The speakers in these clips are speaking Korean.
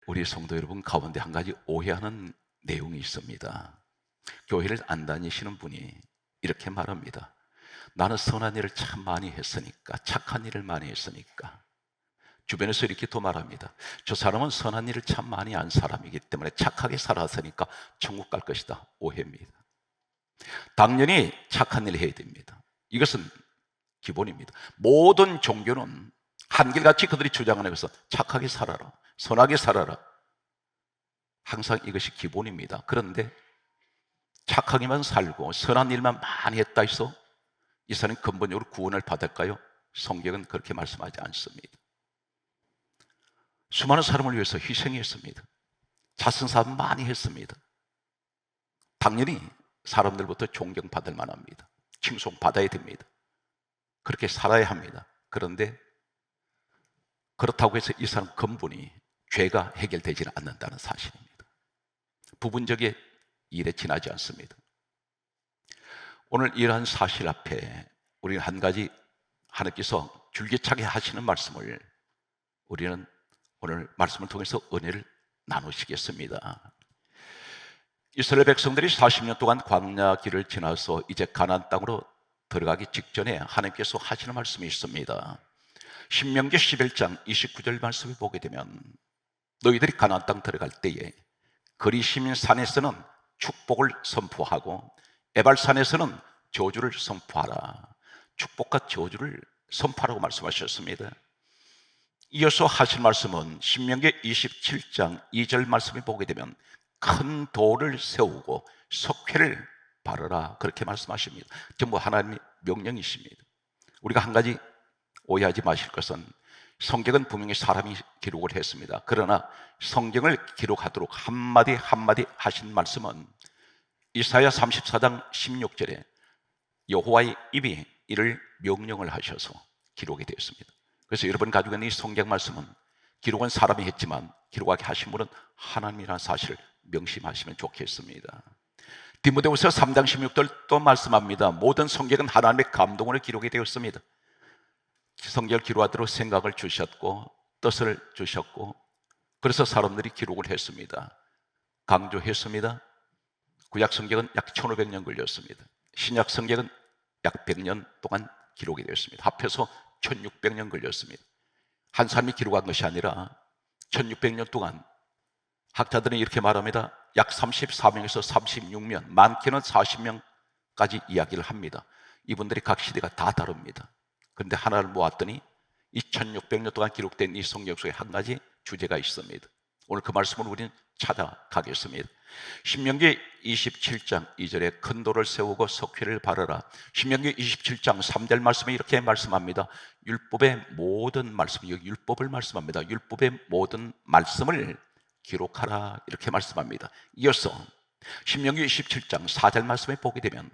우리 성도 여러분 가운데 한 가지 오해하는 내용이 있습니다. 교회를 안 다니시는 분이 이렇게 말합니다. 나는 선한 일을 참 많이 했으니까, 착한 일을 많이 했으니까. 주변에서 이렇게 또 말합니다. 저 사람은 선한 일을 참 많이 한 사람이기 때문에 착하게 살았으니까 천국 갈 것이다. 오해입니다. 당연히 착한 일을 해야 됩니다. 이것은 기본입니다. 모든 종교는 한결같이 그들이 주장하는 것은 착하게 살아라, 선하게 살아라. 항상 이것이 기본입니다. 그런데 착하게만 살고 선한 일만 많이 했다 해서 이 사람이 근본적으로 구원을 받을까요? 성경은 그렇게 말씀하지 않습니다. 수많은 사람을 위해서 희생했습니다. 자선사업 많이 했습니다. 당연히 사람들부터 존경받을 만합니다. 칭송받아야 됩니다. 그렇게 살아야 합니다. 그런데 그렇다고 해서 이 사람 근본이 죄가 해결되지는 않는다는 사실입니다. 부분적인 일에 지나지 않습니다. 오늘 이러한 사실 앞에 우리는 한 가지 하나님께서 줄기차게 하시는 말씀을 우리는 오늘 말씀을 통해서 은혜를 나누시겠습니다. 이스라엘 백성들이 40년 동안 광야 길을 지나서 이제 가나안 땅으로 들어가기 직전에 하나님께서 하시는 말씀이 있습니다. 신명기 11장 29절 말씀을 보게 되면 너희들이 가나안 땅 들어갈 때에 거리시민 산에서는 축복을 선포하고 에발산에서는 저주를 선포하라. 축복과 저주를 선포하라고 말씀하셨습니다. 이어서 하실 말씀은 신명기 27장 2절 말씀을 보게 되면 큰 돌을 세우고 석회를 바르라 그렇게 말씀하십니다. 전부 하나님의 명령이십니다. 우리가 한 가지 오해하지 마실 것은 성경은 분명히 사람이 기록을 했습니다. 그러나 성경을 기록하도록 한마디 한마디 하신 말씀은 이사야 34장 16절에 여호와의 입이 이를 명령을 하셔서 기록이 되었습니다. 그래서 여러분 가지고 있는 이 성경 말씀은 기록은 사람이 했지만 기록하게 하신 분은 하나님이라는 사실을 명심하시면 좋겠습니다. 디모데후서 3장 16절 또 말씀합니다. 모든 성경은 하나님의 감동으로 기록이 되었습니다. 성경을 기록하도록 생각을 주셨고 뜻을 주셨고 그래서 사람들이 기록을 했습니다. 강조했습니다. 구약 성경은 약 1500년 걸렸습니다. 신약 성경은 약 100년 동안 기록이 되었습니다. 합해서 1600년 걸렸습니다. 한 사람이 기록한 것이 아니라 1600년 동안 학자들은 이렇게 말합니다. 약 34명에서 36명, 많게는 40명까지 이야기를 합니다. 이분들이 각 시대가 다 다릅니다. 그런데 하나를 모았더니 2600년 동안 기록된 이 성경 속에 한 가지 주제가 있습니다. 오늘 그 말씀을 우리는 찾아가겠습니다. 신명기 27장 2절에 큰 돌을 세우고 석회를 바르라. 신명기 27장 3절 말씀에 이렇게 말씀합니다. 율법의 모든 말씀, 여기 율법을 말씀합니다. 율법의 모든 말씀을 기록하라 이렇게 말씀합니다. 이어서 신명기 27장 4절 말씀에 보게 되면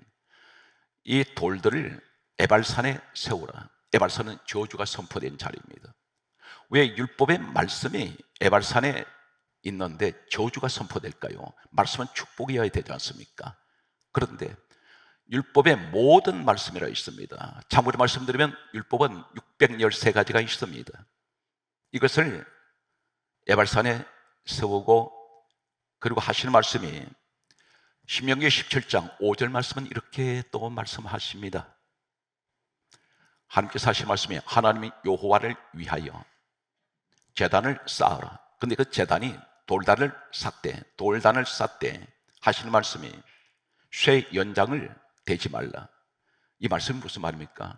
이 돌들을 에발산에 세우라. 에발산은 저주가 선포된 자리입니다. 왜 율법의 말씀이 에발산에 있는데 저주가 선포될까요? 말씀은 축복이어야 되지 않습니까? 그런데 율법의 모든 말씀이라 있습니다. 참고로 말씀드리면 율법은 613가지가 있습니다. 이것을 에발산에 세우고 그리고 하시는 말씀이 신명기 17장 5절 말씀은 이렇게 또 말씀하십니다. 하나님께서 하신 말씀이 하나님이 여호와를 위하여 제단을 쌓으라. 근데 그 제단이 돌단을 쌓되 하시는 말씀이 쇠 연장을 대지 말라. 이 말씀이 무슨 말입니까?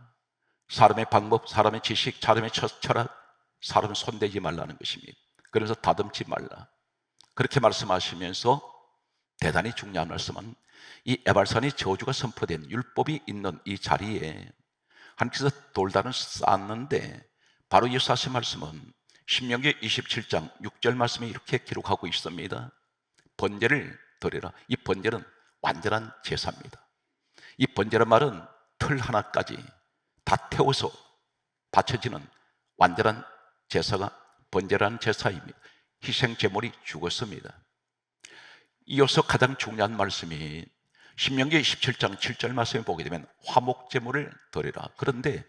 사람의 방법, 사람의 지식, 사람의 철학, 사람 손대지 말라는 것입니다. 그래서 다듬지 말라. 그렇게 말씀하시면서 대단히 중요한 말씀은 이 에발산의 저주가 선포된 율법이 있는 이 자리에 하나님께서 돌단을 쌓았는데 바로 이어서 하신 말씀은 신명기 27장 6절 말씀이 이렇게 기록하고 있습니다. 번제를 드리라. 이 번제는 완전한 제사입니다. 이 번제란 말은 틀 하나까지 다 태워서 바쳐지는 완전한 제사가 번제라는 제사입니다. 희생 제물이 죽었습니다. 이어서 가장 중요한 말씀이 신명기 27장 7절 말씀에 보게 되면 화목 제물을 드리라. 그런데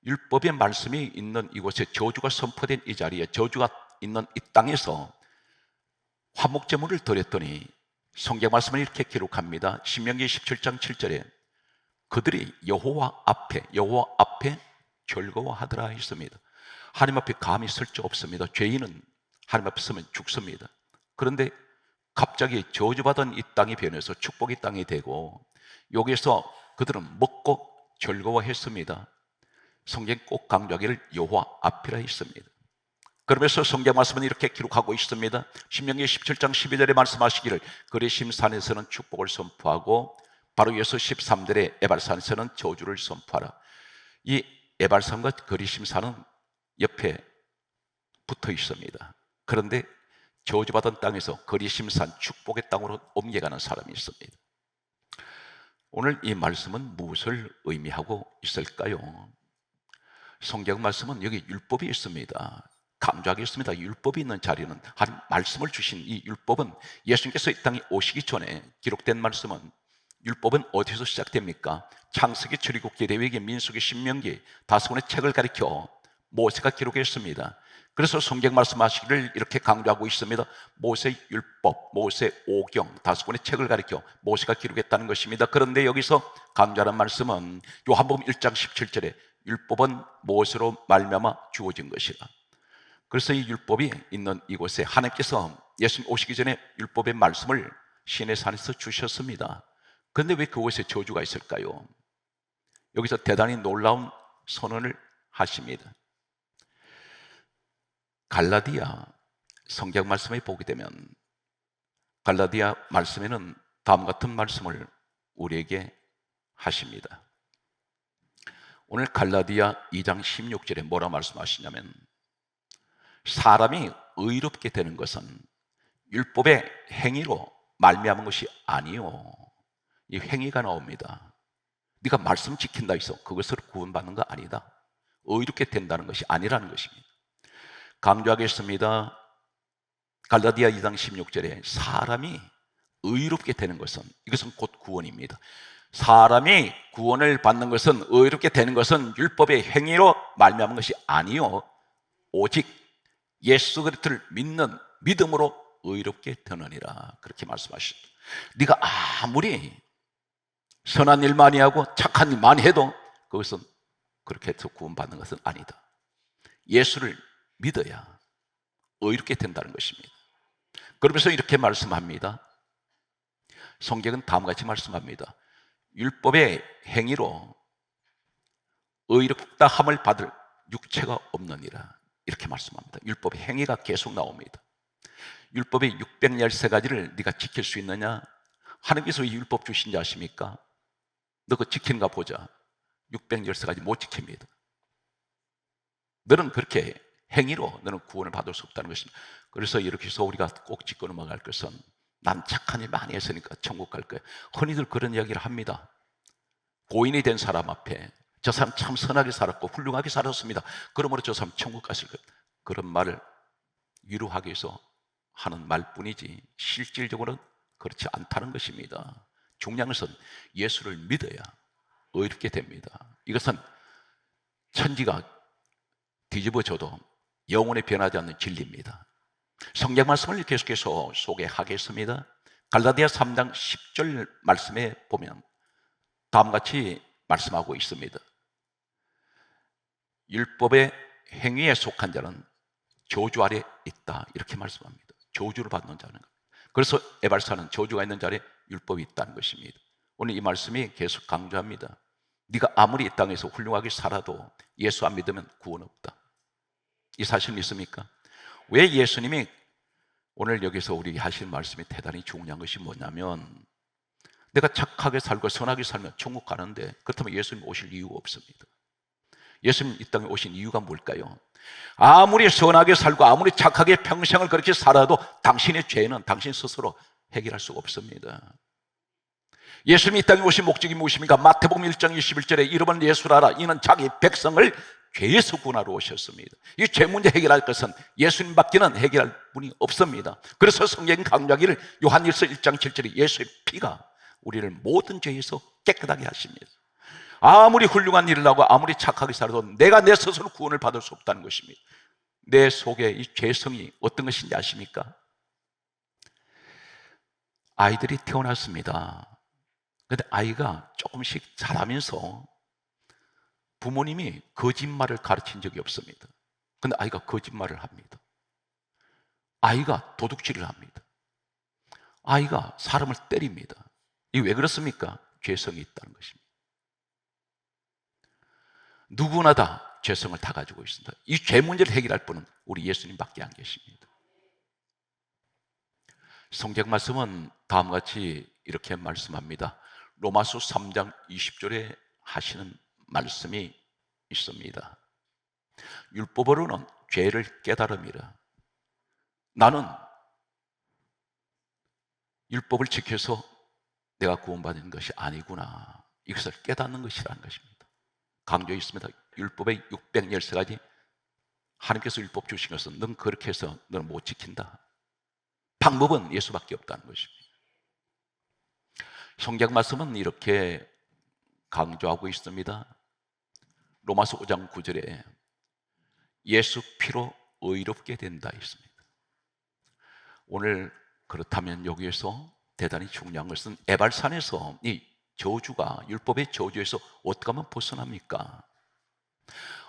율법의 말씀이 있는 이곳에 저주가 선포된 이 자리에 저주가 있는 이 땅에서 화목제물을 드렸더니 성경 말씀을 이렇게 기록합니다. 신명기 17장 7절에 그들이 여호와 앞에 즐거워하더라 했습니다. 하나님 앞에 감히 설 수 없습니다. 죄인은 하나님 앞에 서면 죽습니다. 그런데 갑자기 저주받은 이 땅이 변해서 축복의 땅이 되고 여기서 그들은 먹고 즐거워했습니다. 성경 꼭 강조하기를 여호와 앞이라 했습니다. 그러면서 성경 말씀은 이렇게 기록하고 있습니다. 신명기 17장 12절에 말씀하시기를 그리심 산에서는 축복을 선포하고 바로 이어서 13절에 에발산에서는 저주를 선포하라. 이 에발산과 그리심 산은 옆에 붙어 있습니다. 그런데 저주받은 땅에서 그리심 산 축복의 땅으로 옮겨가는 사람이 있습니다. 오늘 이 말씀은 무엇을 의미하고 있을까요? 성경 말씀은 여기 율법이 있습니다. 강조하겠습니다. 율법이 있는 자리는 한 말씀을 주신 이 율법은 예수님께서 이 땅에 오시기 전에 기록된 말씀은 율법은 어디서 시작됩니까? 창세기, 출애굽기, 레위기, 민수기, 신명기 5권의 책을 가리켜 모세가 기록했습니다. 그래서 성경 말씀하시기를 이렇게 강조하고 있습니다. 모세 율법, 모세 오경 5권의 책을 가리켜 모세가 기록했다는 것입니다. 그런데 여기서 강조하는 말씀은 요한복음 1장 17절에 율법은 모세로 말미암아 주어진 것이라. 그래서 이 율법이 있는 이곳에 하나님께서 예수님 오시기 전에 율법의 말씀을 시내 산에서 주셨습니다. 그런데 왜 그곳에 저주가 있을까요? 여기서 대단히 놀라운 선언을 하십니다. 갈라디아 성경 말씀에 보게 되면 갈라디아 말씀에는 다음 같은 말씀을 우리에게 하십니다. 오늘 갈라디아 2장 16절에 뭐라 말씀하시냐면 사람이 의롭게 되는 것은 율법의 행위로 말미암은 것이 아니요. 이 행위가 나옵니다. 네가 말씀 지킨다 해서 그것으로 구원받는 거 아니다. 의롭게 된다는 것이 아니라는 것입니다. 강조하겠습니다. 갈라디아 2장 16절에 사람이 의롭게 되는 것은 이것은 곧 구원입니다. 사람이 구원을 받는 것은 의롭게 되는 것은 율법의 행위로 말미암은 것이 아니요 오직 예수 그리스도를 믿는 믿음으로 의롭게 되느니라. 그렇게 말씀하십니다. 네가 아무리 선한 일 많이 하고 착한 일 많이 해도 그것은 그렇게 해서 구원받는 것은 아니다. 예수를 믿어야 의롭게 된다는 것입니다. 그러면서 이렇게 말씀합니다. 성경은 다음과 같이 말씀합니다. 율법의 행위로 의롭다 함을 받을 육체가 없느니라. 이렇게 말씀합니다. 율법의 행위가 계속 나옵니다. 율법의 613가지를 네가 지킬 수 있느냐? 하나님께서 이 율법 주신 지 아십니까? 너 그거 지키는가 보자. 613가지 못 지킵니다. 너는 그렇게 행위로 너는 구원을 받을 수 없다는 것입니다. 그래서 이렇게 해서 우리가 꼭 짚고 넘어갈 것은 난 착한 일 많이 했으니까 천국 갈 거야. 흔히들 그런 이야기를 합니다. 고인이 된 사람 앞에 저 사람 참 선하게 살았고 훌륭하게 살았습니다. 그러므로 저 사람 천국 갔을 것. 그런 말을 위로하기 위해서 하는 말뿐이지 실질적으로는 그렇지 않다는 것입니다. 중요한 것은 예수를 믿어야 의롭게 됩니다. 이것은 천지가 뒤집어져도 영원히 변하지 않는 진리입니다. 성경 말씀을 계속해서 소개하겠습니다. 갈라디아 3장 10절 말씀에 보면 다음같이 말씀하고 있습니다. 율법의 행위에 속한 자는 저주 아래 있다. 이렇게 말씀합니다. 저주를 받는 자는. 그래서 에발사는 저주가 있는 자리에 율법이 있다는 것입니다. 오늘 이 말씀이 계속 강조합니다. 네가 아무리 이 땅에서 훌륭하게 살아도 예수 안 믿으면 구원 없다. 이 사실 믿습니까? 왜 예수님이 오늘 여기서 우리에게 하시는 말씀이 대단히 중요한 것이 뭐냐면 내가 착하게 살고 선하게 살면 천국 가는데 그렇다면 예수님 오실 이유가 없습니다. 예수님 이 땅에 오신 이유가 뭘까요? 아무리 선하게 살고 아무리 착하게 평생을 그렇게 살아도 당신의 죄는 당신 스스로 해결할 수가 없습니다. 예수님이 이 땅에 오신 목적이 무엇입니까? 마태복음 1장 21절에 이름은 예수라라. 이는 자기 백성을 죄에서 구원하러 오셨습니다. 이 죄 문제 해결할 것은 예수님밖에는 해결할 분이 없습니다. 그래서 성경 강조하기를 요한일서 1장 7절에 예수의 피가 우리를 모든 죄에서 깨끗하게 하십니다. 아무리 훌륭한 일을 하고 아무리 착하게 살아도 내가 내 스스로 구원을 받을 수 없다는 것입니다. 내 속에 이 죄성이 어떤 것인지 아십니까? 아이들이 태어났습니다. 근데 아이가 조금씩 자라면서 부모님이 거짓말을 가르친 적이 없습니다. 근데 아이가 거짓말을 합니다. 아이가 도둑질을 합니다. 아이가 사람을 때립니다. 이게 왜 그렇습니까? 죄성이 있다는 것입니다. 누구나 다 죄성을 다 가지고 있습니다. 이 죄 문제를 해결할 분은 우리 예수님밖에 안 계십니다. 성경 말씀은 다음과 같이 이렇게 말씀합니다. 로마서 3장 20절에 하시는 말씀이 있습니다. 율법으로는 죄를 깨달음이라. 나는 율법을 지켜서 내가 구원받은 것이 아니구나. 이것을 깨닫는 것이라는 것입니다. 강조해 있습니다. 율법의 613가지 하나님께서 율법 주신 것은 넌 그렇게 해서 너는 못 지킨다. 방법은 예수밖에 없다는 것입니다. 성경 말씀은 이렇게 강조하고 있습니다. 로마서 5장 9절에 예수 피로 의롭게 된다 있습니다. 오늘 그렇다면 여기에서 대단히 중요한 것은 에발산에서 이 저주가 율법의 저주에서 어떻게 하면 벗어납니까?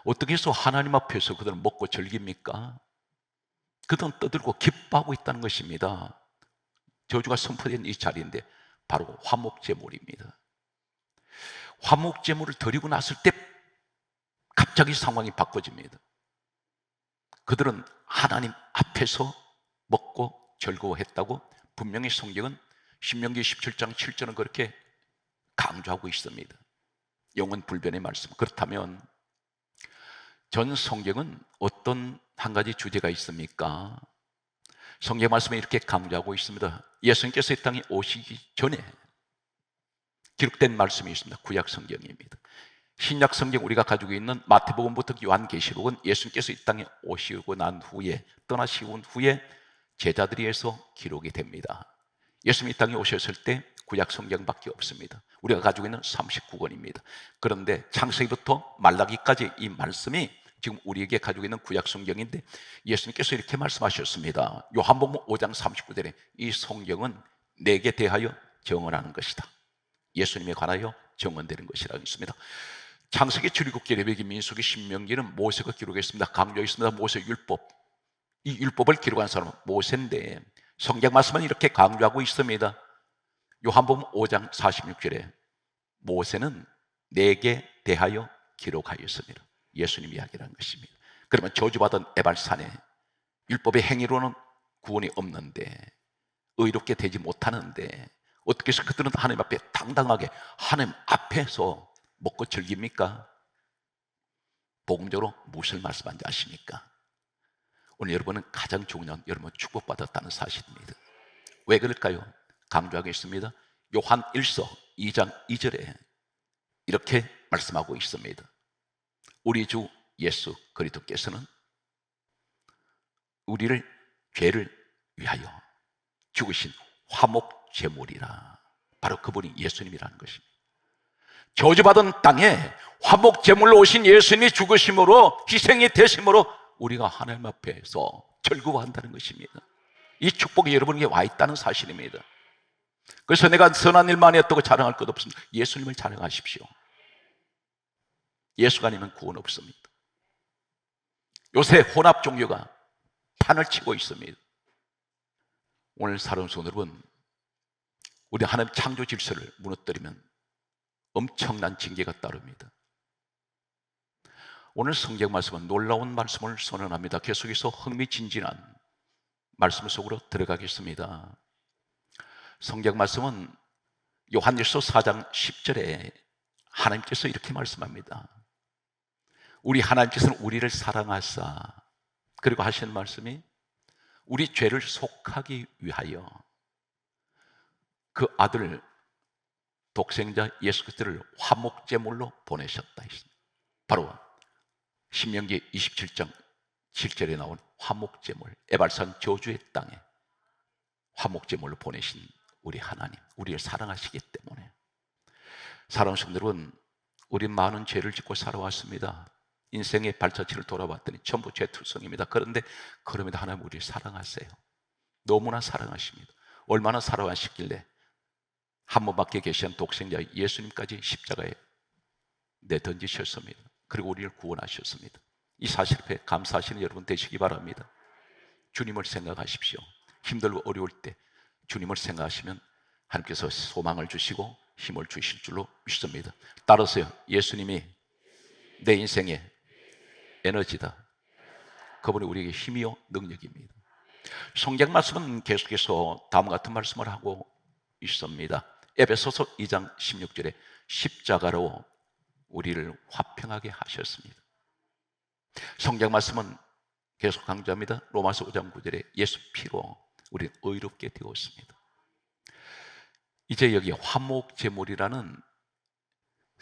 어떻게 해서 하나님 앞에서 그들은 먹고 즐깁니까? 그들은 떠들고 기뻐하고 있다는 것입니다. 저주가 선포된 이 자리인데 바로 화목제물입니다. 화목제물을 드리고 났을 때 갑자기 상황이 바꿔집니다. 그들은 하나님 앞에서 먹고 즐거워했다고 분명히 성경은 신명기 17장 7절은 그렇게 강조하고 있습니다. 영원 불변의 말씀. 그렇다면 전 성경은 어떤 한 가지 주제가 있습니까? 성경 말씀에 이렇게 강조하고 있습니다. 예수님께서 이 땅에 오시기 전에 기록된 말씀이 있습니다. 구약 성경입니다. 신약 성경 우리가 가지고 있는 마태복음부터 요한계시록은 예수님께서 이 땅에 오시고 난 후에 떠나시고 후에 제자들이 해서 기록이 됩니다. 예수님이 이 땅에 오셨을 때 구약 성경밖에 없습니다. 우리가 가지고 있는 39권입니다. 그런데 창세기부터 말라기까지 이 말씀이 지금 우리에게 가지고 있는 구약 성경인데 예수님께서 이렇게 말씀하셨습니다. 요한복음 5장 39절에 이 성경은 내게 대하여 정언하는 것이다. 예수님에 관하여 정언되는 것이라고 했습니다. 창세기, 출애굽기, 레위기, 민수기, 신명기는 모세가 기록했습니다. 강조했습니다. 모세 율법. 이 율법을 기록한 사람은 모세인데 성경 말씀은 이렇게 강조하고 있습니다. 요한복음 5장 46절에 모세는 내게 대하여 기록하였습니다. 예수님 이야기라는 것입니다. 그러면 저주받은 에발산에 율법의 행위로는 구원이 없는데 의롭게 되지 못하는데 어떻게 해서 그들은 하나님 앞에 당당하게 하나님 앞에서 먹고 즐깁니까? 복음적으로 무엇을 말씀하는지 아십니까? 오늘 여러분은 가장 중요한 여러분 축복받았다는 사실입니다. 왜 그럴까요? 강조하겠습니다. 요한 1서 2장 2절에 이렇게 말씀하고 있습니다. 우리 주 예수 그리스도께서는 우리를 죄를 위하여 죽으신 화목제물이라. 바로 그분이 예수님이라는 것입니다. 저주받은 땅에 화목제물로 오신 예수님이 죽으심으로 희생이 되심으로 우리가 하나님 앞에서 즐거워한다는 것입니다. 이 축복이 여러분에게 와 있다는 사실입니다. 그래서 내가 선한 일만 했다고 자랑할 것 없습니다. 예수님을 자랑하십시오. 예수가 아니면 구원 없습니다. 요새 혼합 종교가 판을 치고 있습니다. 오늘 사랑하는 성도 여러분, 우리 하나님 창조 질서를 무너뜨리면 엄청난 징계가 따릅니다. 오늘 성경 말씀은 놀라운 말씀을 선언합니다. 계속해서 흥미진진한 말씀 속으로 들어가겠습니다. 성경 말씀은 요한일서 4장 10절에 하나님께서 이렇게 말씀합니다. 우리 하나님께서는 우리를 사랑하사 그리고 하시는 말씀이 우리 죄를 속하기 위하여 그 아들 독생자 예수 그리스도를 화목제물로 보내셨다. 바로 신명기 27장 7절에 나온 화목제물, 에발산 저주의 땅에 화목제물로 보내신 우리 하나님, 우리를 사랑하시기 때문에. 사랑하는 성도 여러분, 우리 많은 죄를 짓고 살아왔습니다. 인생의 발자취를 돌아봤더니 전부 죄투성입니다. 그런데 그럼에도 하나님 우리를 사랑하세요. 너무나 사랑하십니다. 얼마나 살아왔길래 한 번밖에 계신 독생자 예수님까지 십자가에 내던지셨습니다. 그리고 우리를 구원하셨습니다. 이 사실 앞에 감사하시는 여러분 되시기 바랍니다. 주님을 생각하십시오. 힘들고 어려울 때 주님을 생각하시면 하나님께서 소망을 주시고 힘을 주실 줄로 믿습니다. 따라서요, 예수님이 내 인생의 에너지다. 그분이 우리에게 힘이요 능력입니다. 성경 말씀은 계속해서 다음과 같은 말씀을 하고 있습니다. 에베소서 2장 16절에 십자가로 우리를 화평하게 하셨습니다. 성경 말씀은 계속 강조합니다. 로마서 5장 9절에 예수 피로 우리는 의롭게 되었습니다. 이제 여기 화목제물이라는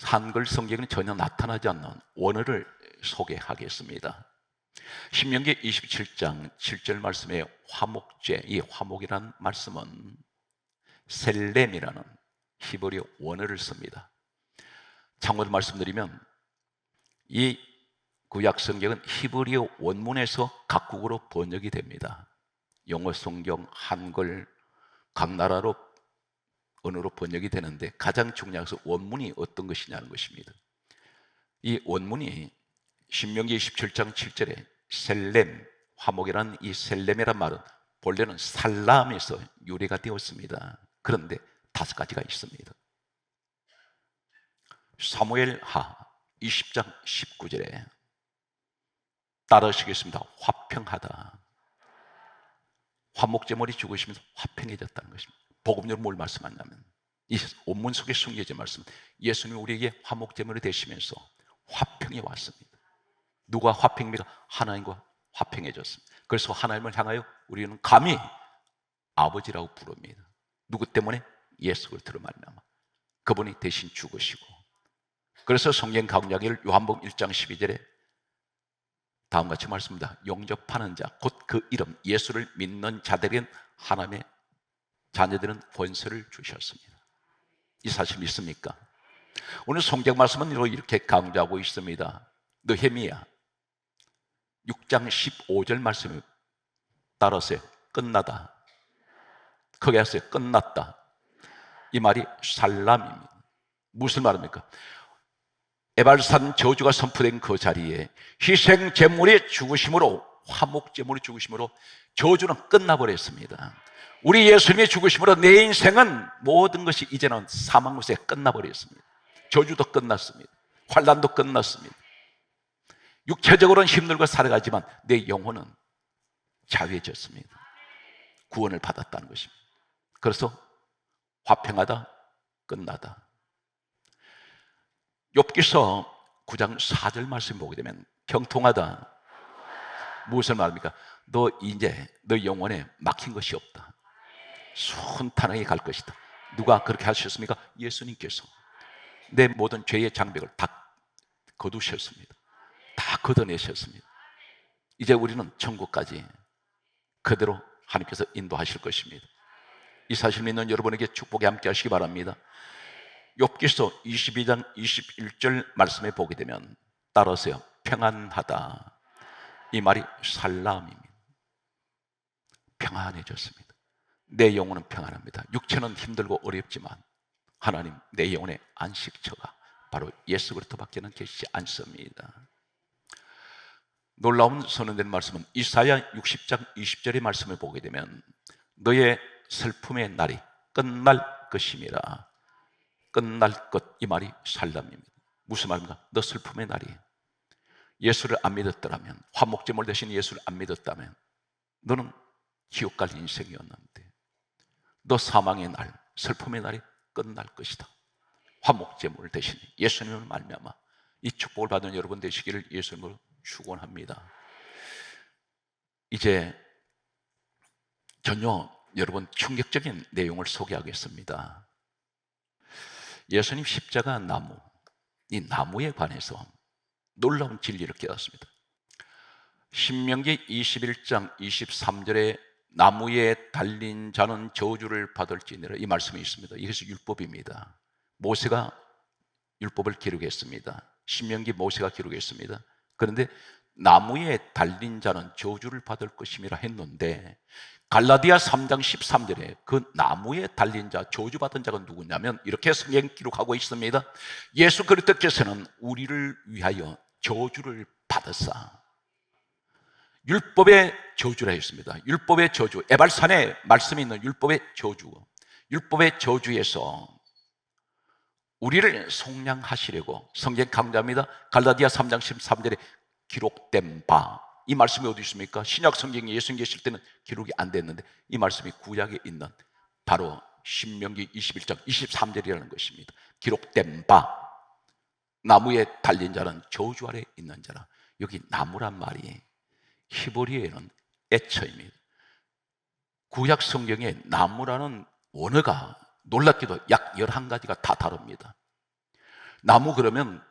한글 성경에는 전혀 나타나지 않는 원어를 소개하겠습니다. 신명기 27장 7절 말씀에 화목제, 이 화목이라는 말씀은 셀렘이라는 히브리 원어를 씁니다. 참고로 말씀드리면 이 구약 성경은 히브리어 원문에서 각국으로 번역이 됩니다. 영어 성경, 한글 각 나라로 언어로 번역이 되는데 가장 중요한 것은 원문이 어떤 것이냐는 것입니다. 이 원문이 신명기 27장 7절에 셀렘, 화목이라는 이 셀렘이란 말은 본래는 살람에서 유래가 되었습니다. 그런데 5가지가 있습니다. 사무엘하 20장 19절에 따르시겠습니다. 화평하다. 화목제물이 죽으시면서 화평해졌다는 것입니다. 복음적으로 뭘 말씀하냐면 이 원문 속에 숨겨진 말씀, 예수님이 우리에게 화목제물이 되시면서 화평이 왔습니다. 누가 화평입니까? 하나님과 화평해졌습니다. 그래서 하나님을 향하여 우리는 감히 아버지라고 부릅니다. 누구 때문에? 예수 그리스도로 말미암아 그분이 대신 죽으시고, 그래서 성경 강약일 요한복음 1장 12절에 다음과 같이 말씀합니다. 영접하는 자, 곧 그 이름 예수를 믿는 자들은 하나님의 자녀들은 권세를 주셨습니다. 이 사실 믿습니까? 오늘 성경 말씀은 이렇게 강조하고 있습니다. 느헤미야 6장 15절 말씀을 따라서 끝나다. 크게 하세요. 끝났다. 이 말이 살람입니다. 무슨 말입니까? 에발산 저주가 선포된 그 자리에 희생제물이 죽으심으로, 화목제물이 죽으심으로 저주는 끝나버렸습니다. 우리 예수님이 죽으심으로 내 인생은 모든 것이 이제는 사망로에 끝나버렸습니다. 저주도 끝났습니다. 환난도 끝났습니다. 육체적으로는 힘들고 살아가지만 내 영혼은 자유해졌습니다. 구원을 받았다는 것입니다. 그래서 화평하다, 끝나다. 욥기서 9장 4절 말씀 보게 되면 평통하다. 무엇을 말합니까? 너 이제 너 영혼에 막힌 것이 없다. 순탄하게 갈 것이다. 누가 그렇게 하셨습니까? 예수님께서 내 모든 죄의 장벽을 다 거두셨습니다. 다 걷어내셨습니다. 이제 우리는 천국까지 그대로 하나님께서 인도하실 것입니다. 이 사실 믿는 여러분에게 축복이 함께 하시기 바랍니다. 욥기서 22장 21절 말씀에 보게 되면 따라서요, 평안하다. 이 말이 살람입니다. 평안해졌습니다. 내 영혼은 평안합니다. 육체는 힘들고 어렵지만 하나님, 내 영혼의 안식처가 바로 예수 그리스도밖에는 계시지 않습니다. 놀라운 선언된 말씀은 이사야 60장 20절의 말씀을 보게 되면 너의 슬픔의 날이 끝날 것임이라. 끝날 것, 이 말이 살람입니다. 무슨 말입니까? 너 슬픔의 날이, 예수를 안 믿었더라면, 화목제물 대신 예수를 안 믿었다면 너는 지옥 갈 인생이었는데 너 사망의 날, 슬픔의 날이 끝날 것이다. 화목제물 대신 예수님을 말미암아 이 축복을 받은 여러분 되시기를 예수님으로 축원합니다. 이제 전혀 여러분 충격적인 내용을 소개하겠습니다. 예수님 십자가 나무, 이 나무에 관해서 놀라운 진리를 깨닫습니다. 신명기 21장 23절에 나무에 달린 자는 저주를 받을지니라, 이 말씀이 있습니다. 이것이 율법입니다. 모세가 율법을 기록했습니다. 신명기 모세가 기록했습니다. 그런데 나무에 달린 자는 저주를 받을 것임이라 했는데 갈라디아 3장 13절에 그 나무에 달린 자, 저주받은 자가 누구냐면 이렇게 성경 기록하고 있습니다. 예수 그리스도께서는 우리를 위하여 저주를 받으사, 율법의 저주라 했습니다. 율법의 저주, 에발산에 말씀이 있는 율법의 저주, 율법의 저주에서 우리를 속량하시려고, 성경 강조합니다. 갈라디아 3장 13절에 기록된 바, 이 말씀이 어디 있습니까? 신약 성경에 예수님 계실 때는 기록이 안 됐는데 이 말씀이 구약에 있는 바로 신명기 21장 23절이라는 것입니다. 기록된 바, 나무에 달린 자는 저주 아래 있는 자라. 여기 나무란 말이 히브리어에는 에처입니다. 구약 성경에 나무라는 원어가 놀랍게도 약 11가지가 다 다릅니다. 나무 그러면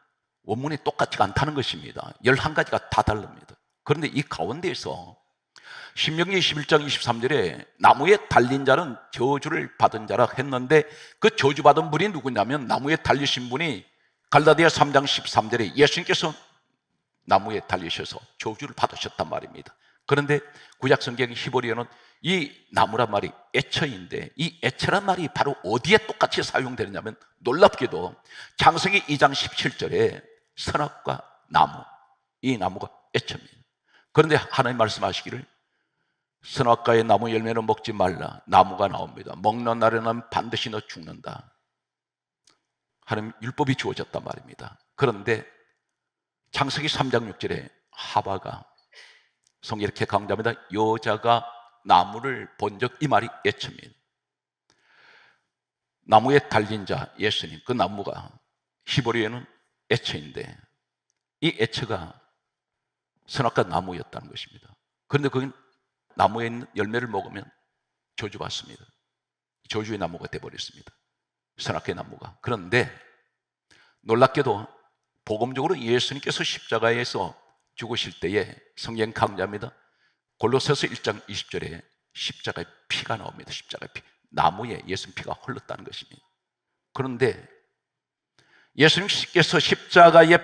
원문이 똑같지가 않다는 것입니다. 11가지가 다 다릅니다. 그런데 이 가운데에서 신명기 21장 23절에 나무에 달린 자는 저주를 받은 자라 했는데 그 저주받은 분이 누구냐면 나무에 달리신 분이 갈라디아 3장 13절에 예수님께서 나무에 달리셔서 저주를 받으셨단 말입니다. 그런데 구약 성경 히브리어는 이 나무란 말이 에처인데 이 에처란 말이 바로 어디에 똑같이 사용되느냐면 놀랍게도 창세기 2장 17절에 선악과 나무, 이 나무가 에처입니다. 그런데 하나님 말씀하시기를 선악과의 나무 열매는 먹지 말라. 나무가 나옵니다. 먹는 날에는 반드시 너 죽는다. 하나님 율법이 주어졌단 말입니다. 그런데 창세기 3장 6절에 하바가 성경 이렇게 강조합니다. 여자가 나무를 본 적, 이 말이 에처입니다. 나무에 달린 자 예수님, 그 나무가 히브리어는 에처인데 이 에처가 선악과 나무였다는 것입니다. 그런데 그 나무에 있는 열매를 먹으면 저주받습니다. 저주의 나무가 되어버렸습니다. 선악의 나무가. 그런데 놀랍게도 복음적으로 예수님께서 십자가에서 죽으실 때에 성경 강조합니다. 골로새서 1장 20절에 십자가의 피가 나옵니다. 십자가의 피. 나무에 예수님 피가 흘렀다는 것입니다. 그런데 예수님께서 십자가의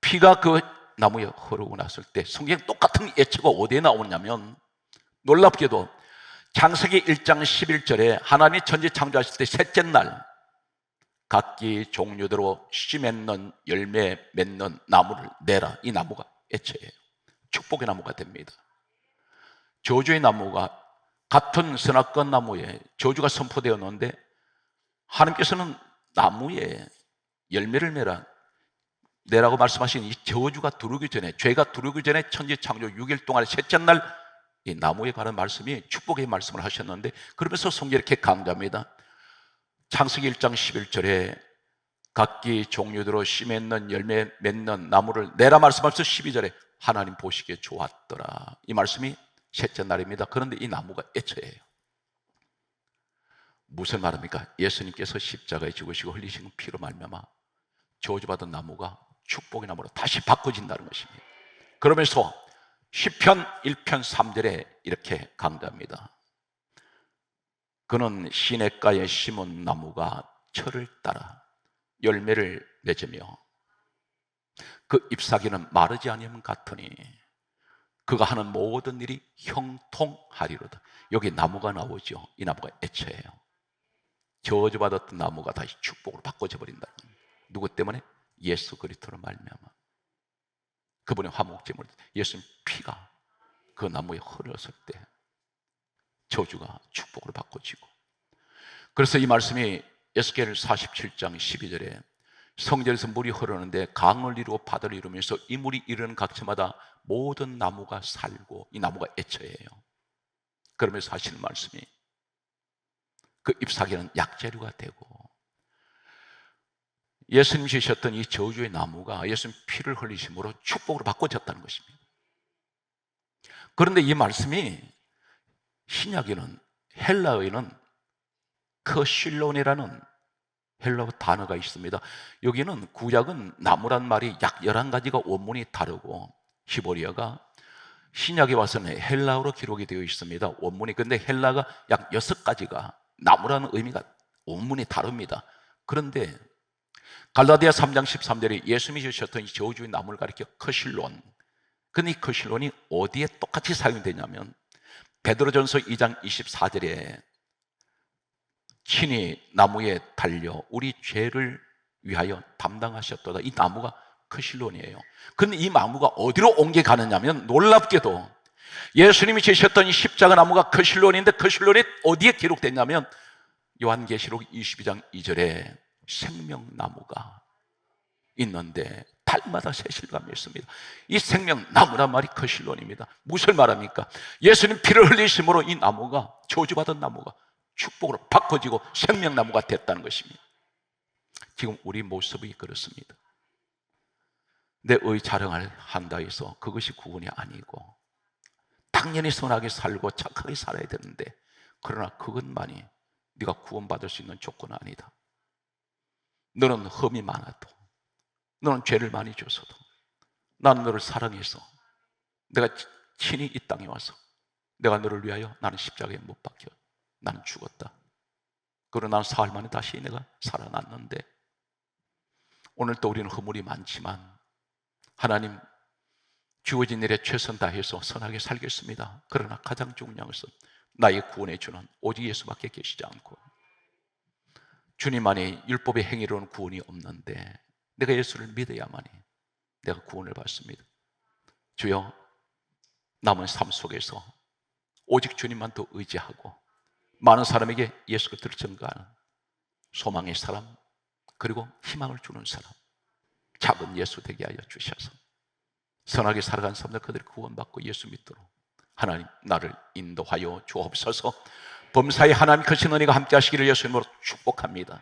피가 그 나무에 흐르고 났을 때 성경 똑같은 예처가 어디에 나오냐면 놀랍게도 창세기 1장 11절에 하나님이 천지 창조하실 때 셋째 날 각기 종류대로 씨 맺는 열매 맺는 나무를 내라. 이 나무가 예처예요. 축복의 나무가 됩니다. 저주의 나무가 같은 선악과 나무에 저주가 선포되었는데 하나님께서는 나무에 열매를 내라고 말씀하신 이 저주가 들어오기 전에, 죄가 들어오기 전에 천지 창조 6일 동안의 셋째 날 이 나무에 관한 말씀이 축복의 말씀을 하셨는데 그러면서 성경이 이렇게 강조합니다. 창세기 1장 11절에 각기 종류대로 씨 맺는 열매 맺는 나무를 내라 말씀하셔서 12절에 하나님 보시기에 좋았더라. 이 말씀이 셋째 날입니다. 그런데 이 나무가 에처예요. 무슨 말입니까? 예수님께서 십자가에 죽으시고 흘리신 피로 말미암아 저주받은 나무가 축복의 나무로 다시 바꿔진다는 것입니다. 그러면서 시편 1편 3절에 이렇게 강조합니다. 그는 시냇가에 심은 나무가 철을 따라 열매를 맺으며 그 잎사귀는 마르지 아니하면 같으니 그가 하는 모든 일이 형통하리로다. 여기 나무가 나오죠. 이 나무가 에처예요. 저주받았던 나무가 다시 축복으로 바꿔져 버린다. 누구 때문에? 예수 그리스도로 말미암아. 그분의 화목제물, 예수님 피가 그 나무에 흘렀을 때 저주가 축복으로 바꿔지고. 그래서 이 말씀이 에스겔 47장 12절에 성전에서 물이 흐르는데 강을 이루고 바다를 이루면서 이 물이 이르는 각처마다 모든 나무가 살고, 이 나무가 에처예요. 그러면서 하시는 말씀이 그 잎사귀는 약재료가 되고, 예수님 주셨던 이 저주의 나무가 예수님 피를 흘리심으로 축복으로 바꿔졌다는 것입니다. 그런데 이 말씀이 신약에는, 헬라어에는 크실론이라는 헬라어 단어가 있습니다. 여기는 구약은 나무란 말이 약 11가지가 원문이 다르고 히브리어가, 신약에 와서는 헬라어로 기록이 되어 있습니다. 원문이. 근데 헬라가 약 6가지가 나무라는 의미가 원문이 다릅니다. 그런데 갈라디아 3장 13절에 예수님이 주셨던 이 저주의 나무를 가리켜 크실론. 근데 이 크실론이 어디에 똑같이 사용되냐면 베드로전서 2장 24절에 친히 나무에 달려 우리 죄를 위하여 담당하셨도다. 이 나무가 크실론이에요. 근데 이 나무가 어디로 옮겨가느냐면, 놀랍게도 예수님이 지셨던 이 십자가 나무가 크실론인데, 크실론이 어디에 기록됐냐면 요한계시록 22장 2절에 생명나무가 있는데 달마다 새실감이 있습니다. 이 생명나무란 말이 크실론입니다. 무슨 말합니까? 예수님 피를 흘리심으로 이 나무가, 저주받은 나무가 축복으로 바꿔지고 생명나무가 됐다는 것입니다. 지금 우리 모습이 그렇습니다. 내 의 자랑을 한다 해서 그것이 구원이 아니고, 당연히 선하게 살고 착하게 살아야 되는데, 그러나 그것만이 네가 구원받을 수 있는 조건은 아니다. 너는 흠이 많아도, 너는 죄를 많이 져서도 나는 너를 사랑해서 내가 친히 이 땅에 와서 내가 너를 위하여 나는 십자가에 못 박혀 나는 죽었다. 그러나 나는 사흘 만에 다시 내가 살아났는데, 오늘 또 우리는 허물이 많지만 하나님 주어진 일에 최선 다해서 선하게 살겠습니다. 그러나 가장 중요한 것은 나의 구원해 주는 오직 예수밖에 계시지 않고, 주님만이 율법의 행위로는 구원이 없는데 내가 예수를 믿어야만이 내가 구원을 받습니다. 주여, 남은 삶 속에서 오직 주님만 더 의지하고 많은 사람에게 예수 그리스도를 전가하는 소망의 사람, 그리고 희망을 주는 사람, 작은 예수 되게 하여 주셔서 선하게 살아간 사람들, 그들이 구원받고 예수 믿도록 하나님 나를 인도하여 주옵소서. 범사에 하나님 크신 은혜가 함께 하시기를 예수님으로 축복합니다.